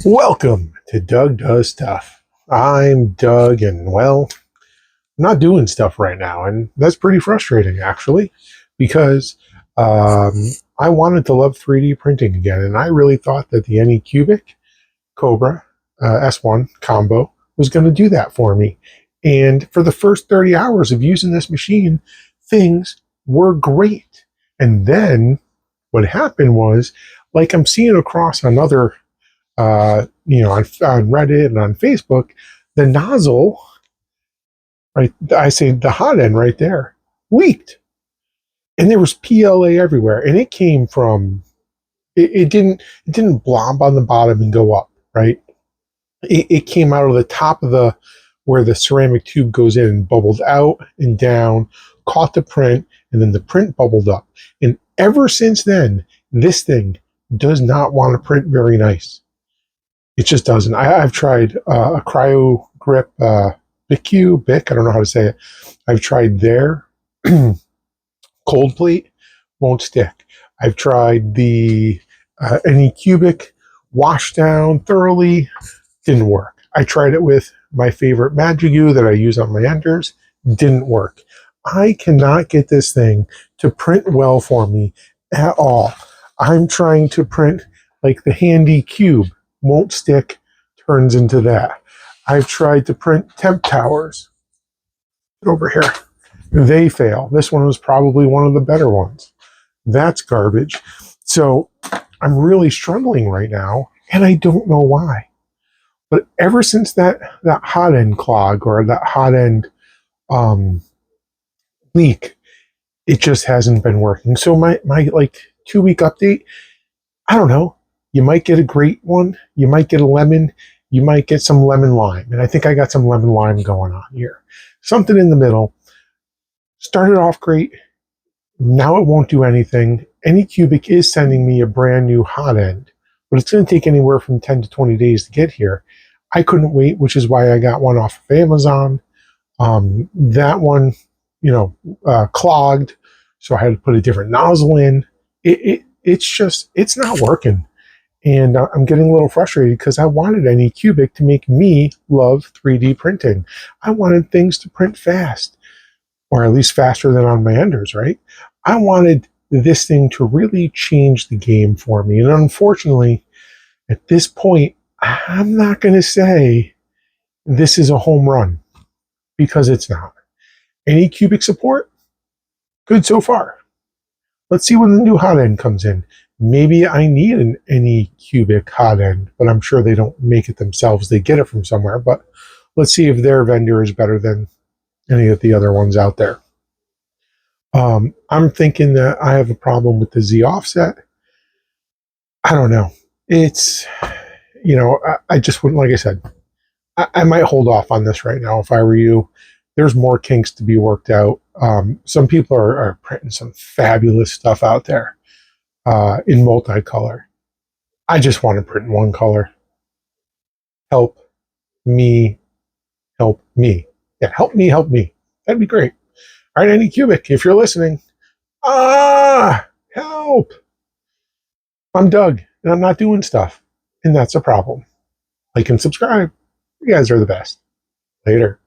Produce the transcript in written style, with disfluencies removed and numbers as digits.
Welcome to Doug Does Stuff. I'm Doug, and well, I'm not doing stuff right now, and that's pretty frustrating actually, because I wanted to love 3D printing again, and I really thought that the Anycubic Kobra S1 Combo was going to do that for me. And for the first 30 hours of using this machine, things were great. And then what happened was, like I'm seeing across on other on Reddit and on Facebook, the nozzle, right? I say the hot end right there, leaked, and there was PLA everywhere, and it came from. It didn't blob on the bottom and go up, right? It came out of the top of the where the ceramic tube goes in and bubbled out and down, caught the print, and then the print bubbled up. And ever since then, this thing does not want to print very nice. It just doesn't. I've tried a cryo grip Bic, I don't know how to say it. I've tried their cold plate, won't stick. I've tried the Anycubic wash down thoroughly, didn't work. I tried it with my favorite Magic Glue that I use on my enders, didn't work. I cannot get this thing to print well for me at all. I'm trying to print like the handy cube, won't stick, turns into that. I've tried to print temp towers over here. They fail. This one was probably one of the better ones. That's garbage. So I'm really struggling right now, and I don't know why. But ever since that hot end clog or that hot end leak, it just hasn't been working. So my like 2-week update, I don't know. You might get a great one. You might get a lemon. You might get some lemon lime. And I think I got some lemon lime going on here. Something in the middle. Started off great. Now it won't do anything. Anycubic is sending me a brand new hot end, but it's going to take anywhere from 10 to 20 days to get here. I couldn't wait, which is why I got one off of Amazon. That one, clogged, so I had to put a different nozzle in. It's not working. And I'm getting a little frustrated because I wanted Anycubic to make me love 3D printing. I wanted things to print fast, or at least faster than on my enders, right? I wanted this thing to really change the game for me. And unfortunately, at this point, I'm not going to say this is a home run, because it's not. Anycubic support, good so far. Let's see when the new hot end comes in. Maybe I need an Anycubic hot end, but I'm sure they don't make it themselves. They get it from somewhere, but let's see if their vendor is better than any of the other ones out there. I'm thinking that I have a problem with the Z offset. I don't know. It's, I just wouldn't, like I said, I might hold off on this right now if I were you. There's more kinks to be worked out. Some people are printing some fabulous stuff out there in multicolor. I just want to print in one color. Help me, help me. Yeah, help me, help me. That'd be great. All right, Anycubic, if you're listening, help. I'm Doug, and I'm not doing stuff, and that's a problem. Like and subscribe. You guys are the best. Later.